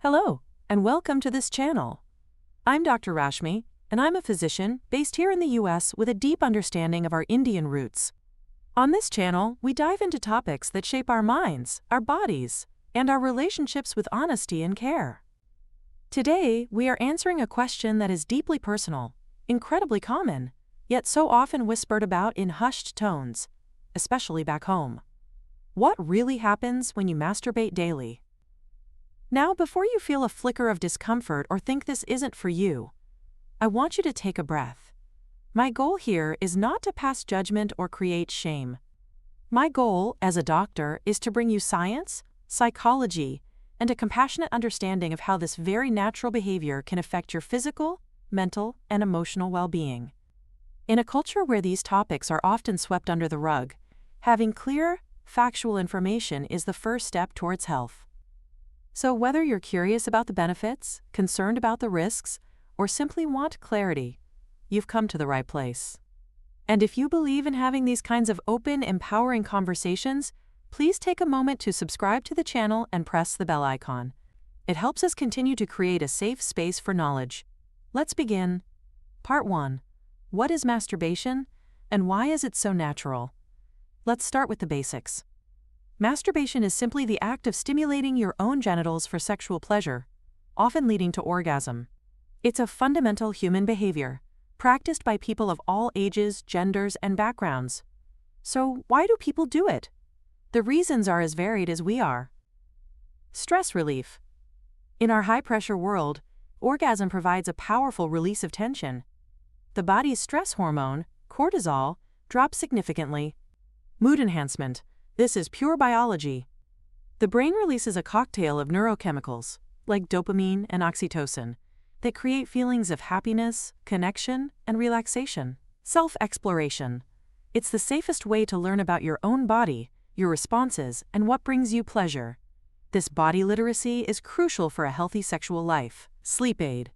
Hello, and welcome to this channel. I'm Dr. Rashmi, and I'm a physician based here in the US with a deep understanding of our Indian roots. On this channel, we dive into topics that shape our minds, our bodies, and our relationships with honesty and care. Today, we are answering a question that is deeply personal, incredibly common, yet so often whispered about in hushed tones, especially back home. What really happens when you masturbate daily? Now, before you feel a flicker of discomfort or think this isn't for you, I want you to take a breath. My goal here is not to pass judgment or create shame. My goal, as a doctor, is to bring you science, psychology, and a compassionate understanding of how this very natural behavior can affect your physical, mental, and emotional well-being. In a culture where these topics are often swept under the rug, having clear, factual information is the first step towards health. So whether you're curious about the benefits, concerned about the risks, or simply want clarity, you've come to the right place. And if you believe in having these kinds of open, empowering conversations, please take a moment to subscribe to the channel and press the bell icon. It helps us continue to create a safe space for knowledge. Let's begin. Part 1. What is masturbation, and why is it so natural? Let's start with the basics. Masturbation is simply the act of stimulating your own genitals for sexual pleasure, often leading to orgasm. It's a fundamental human behavior, practiced by people of all ages, genders, and backgrounds. So, why do people do it? The reasons are as varied as we are. Stress relief. In our high-pressure world, orgasm provides a powerful release of tension. The body's stress hormone, cortisol, drops significantly. Mood enhancement. This is pure biology. The brain releases a cocktail of neurochemicals, like dopamine and oxytocin, that create feelings of happiness, connection, and relaxation. Self-exploration. It's the safest way to learn about your own body, your responses, and what brings you pleasure. This body literacy is crucial for a healthy sexual life. Sleep aid.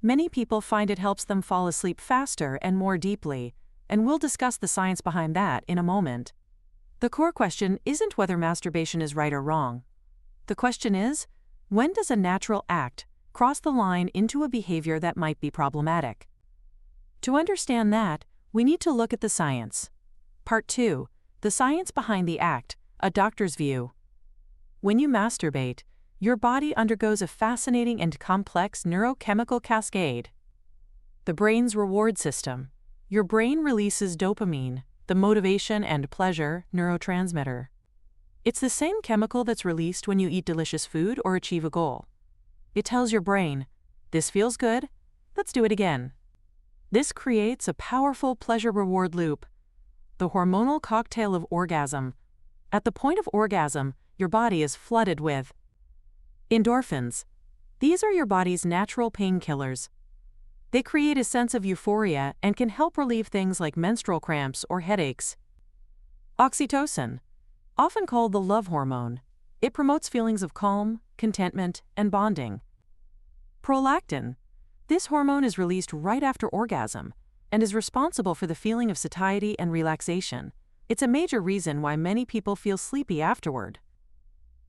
Many people find it helps them fall asleep faster and more deeply, and we'll discuss the science behind that in a moment. The core question isn't whether masturbation is right or wrong. The question is, when does a natural act cross the line into a behavior that might be problematic? To understand that, we need to look at the science. Part 2. The science behind the act, a doctor's view. When you masturbate, your body undergoes a fascinating and complex neurochemical cascade. The brain's reward system. Your brain releases dopamine, the motivation and pleasure neurotransmitter. It's the same chemical that's released when you eat delicious food or achieve a goal. It tells your brain, "This feels good, let's do it again." This creates a powerful pleasure-reward loop, the hormonal cocktail of orgasm. At the point of orgasm, your body is flooded with endorphins. These are your body's natural painkillers. They create a sense of euphoria and can help relieve things like menstrual cramps or headaches. Oxytocin, often called the love hormone, it promotes feelings of calm, contentment, and bonding. Prolactin, this hormone is released right after orgasm and is responsible for the feeling of satiety and relaxation. It's a major reason why many people feel sleepy afterward.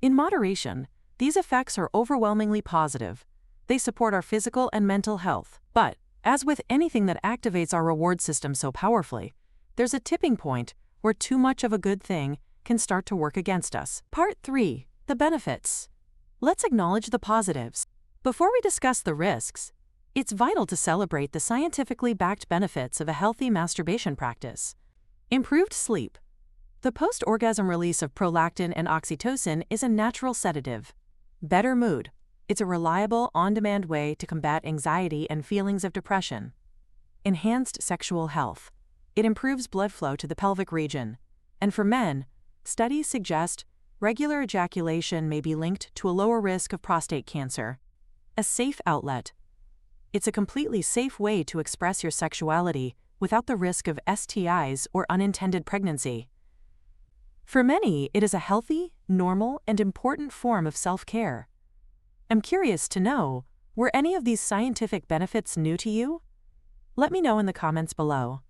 In moderation, these effects are overwhelmingly positive. They support our physical and mental health. But, as with anything that activates our reward system so powerfully, there's a tipping point where too much of a good thing can start to work against us. Part 3. The benefits. Let's acknowledge the positives. Before we discuss the risks, it's vital to celebrate the scientifically backed benefits of a healthy masturbation practice. Improved sleep. The post-orgasm release of prolactin and oxytocin is a natural sedative. Better mood. It's a reliable, on-demand way to combat anxiety and feelings of depression. Enhanced sexual health. It improves blood flow to the pelvic region. And for men, studies suggest regular ejaculation may be linked to a lower risk of prostate cancer. A safe outlet. It's a completely safe way to express your sexuality without the risk of STIs or unintended pregnancy. For many, it is a healthy, normal, and important form of self-care. I'm curious to know, were any of these scientific benefits new to you? Let me know in the comments below.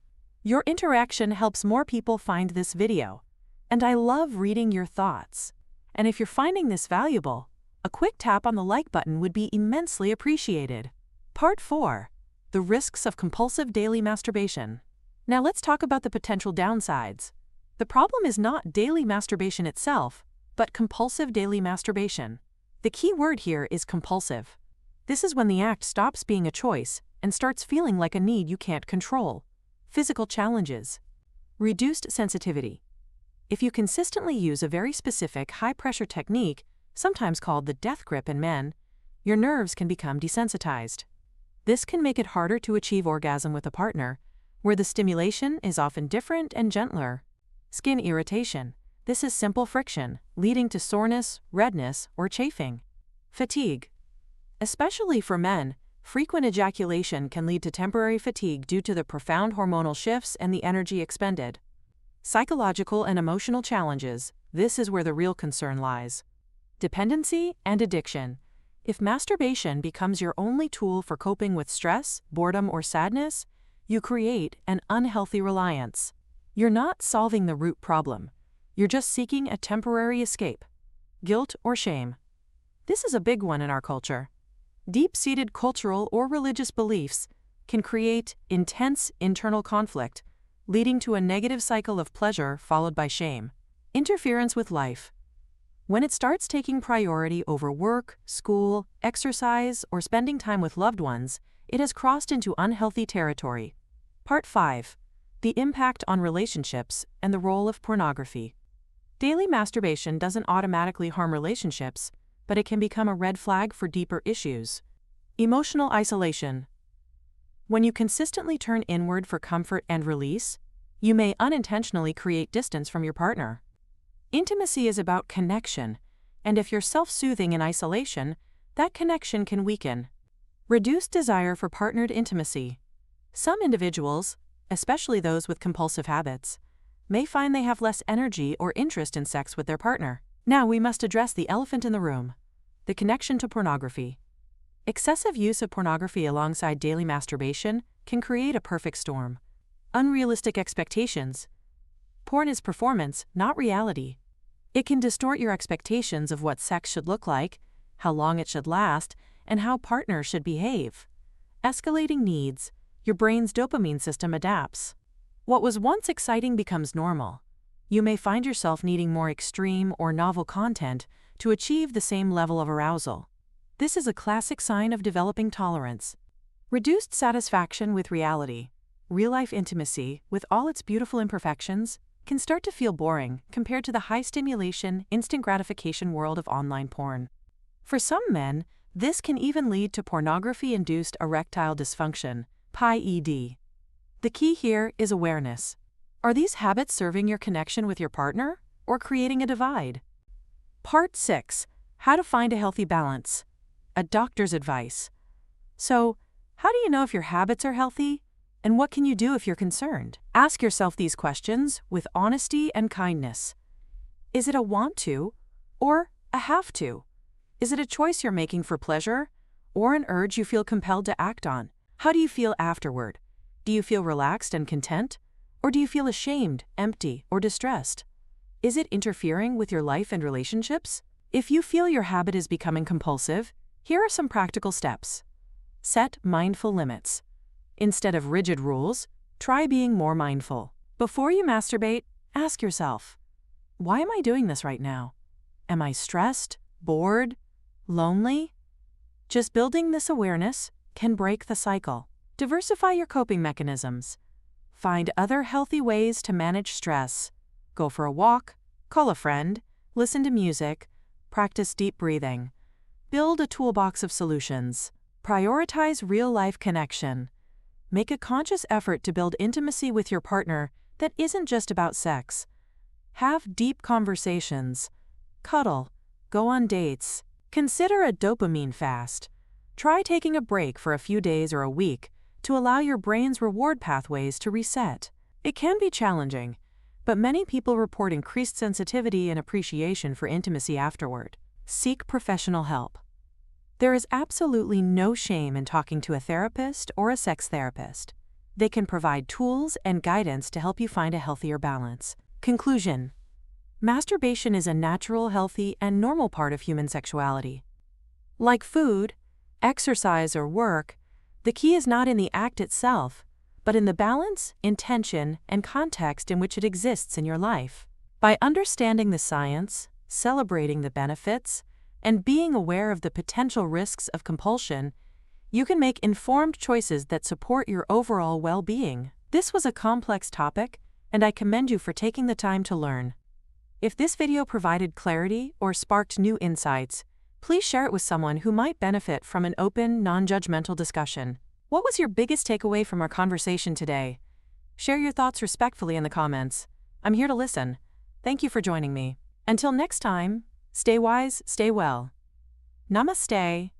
Your interaction helps more people find this video, and I love reading your thoughts. And if you're finding this valuable, A quick tap on the like button would be immensely appreciated. Part 4. The risks of compulsive daily masturbation. Now let's talk about the potential downsides. The problem is not daily masturbation itself, but compulsive daily masturbation. The key word here is compulsive. This is when the act stops being a choice and starts feeling like a need you can't control. Physical challenges. Reduced sensitivity. If you consistently use a very specific high-pressure technique, sometimes called the death grip in men, your nerves can become desensitized. This can make it harder to achieve orgasm with a partner, where the stimulation is often different and gentler. Skin irritation. This is simple friction, leading to soreness, redness, or chafing. Fatigue. Especially for men, frequent ejaculation can lead to temporary fatigue due to the profound hormonal shifts and the energy expended. Psychological and emotional challenges. This is where the real concern lies. Dependency and addiction. If masturbation becomes your only tool for coping with stress, boredom, or sadness, you create an unhealthy reliance. You're not solving the root problem. You're just seeking a temporary escape. Guilt or shame. This is a big one in our culture. Deep-seated cultural or religious beliefs can create intense internal conflict, leading to a negative cycle of pleasure followed by shame. Interference with life. When it starts taking priority over work, school, exercise, or spending time with loved ones, it has crossed into unhealthy territory. Part 5. The impact on relationships and the role of pornography. Daily masturbation doesn't automatically harm relationships, but it can become a red flag for deeper issues. Emotional isolation. When you consistently turn inward for comfort and release, you may unintentionally create distance from your partner. Intimacy is about connection, and if you're self-soothing in isolation, that connection can weaken. Reduced desire for partnered intimacy. Some individuals, especially those with compulsive habits, may find they have less energy or interest in sex with their partner. Now we must address the elephant in the room: the connection to pornography. Excessive use of pornography alongside daily masturbation can create a perfect storm. Unrealistic expectations. Porn is performance, not reality. It can distort your expectations of what sex should look like, how long it should last, and how partners should behave. Escalating needs. Your brain's dopamine system adapts. What was once exciting becomes normal. You may find yourself needing more extreme or novel content to achieve the same level of arousal. This is a classic sign of developing tolerance. Reduced satisfaction with reality. Real-life intimacy, with all its beautiful imperfections, can start to feel boring compared to the high-stimulation, instant gratification world of online porn. For some men, this can even lead to pornography-induced erectile dysfunction, PIED. The key here is awareness. Are these habits serving your connection with your partner, or creating a divide? Part 6. How to find a healthy balance. A doctor's advice. So, how do you know if your habits are healthy? And what can you do if you're concerned? Ask yourself these questions with honesty and kindness. Is it a want to, or a have to? Is it a choice you're making for pleasure, or an urge you feel compelled to act on? How do you feel afterward? Do you feel relaxed and content? Or do you feel ashamed, empty, or distressed? Is it interfering with your life and relationships? If you feel your habit is becoming compulsive, here are some practical steps. Set mindful limits. Instead of rigid rules, try being more mindful. Before you masturbate, ask yourself, why am I doing this right now? Am I stressed, bored, lonely? Just building this awareness can break the cycle. Diversify your coping mechanisms. Find other healthy ways to manage stress. Go for a walk, call a friend, listen to music, practice deep breathing. Build a toolbox of solutions. Prioritize real-life connection. Make a conscious effort to build intimacy with your partner that isn't just about sex. Have deep conversations. Cuddle. Go on dates. Consider a dopamine fast. Try taking a break for a few days or a week to allow your brain's reward pathways to reset. It can be challenging, but many people report increased sensitivity and appreciation for intimacy afterward. Seek professional help. There is absolutely no shame in talking to a therapist or a sex therapist. They can provide tools and guidance to help you find a healthier balance. Conclusion: masturbation is a natural, healthy, and normal part of human sexuality. Like food, exercise, or work, the key is not in the act itself, but in the balance, intention, and context in which it exists in your life. By understanding the science, celebrating the benefits, and being aware of the potential risks of compulsion, you can make informed choices that support your overall well-being. This was a complex topic, and I commend you for taking the time to learn. If this video provided clarity or sparked new insights, please share it with someone who might benefit from an open, non-judgmental discussion. What was your biggest takeaway from our conversation today? Share your thoughts respectfully in the comments. I'm here to listen. Thank you for joining me. Until next time, stay wise, stay well. Namaste.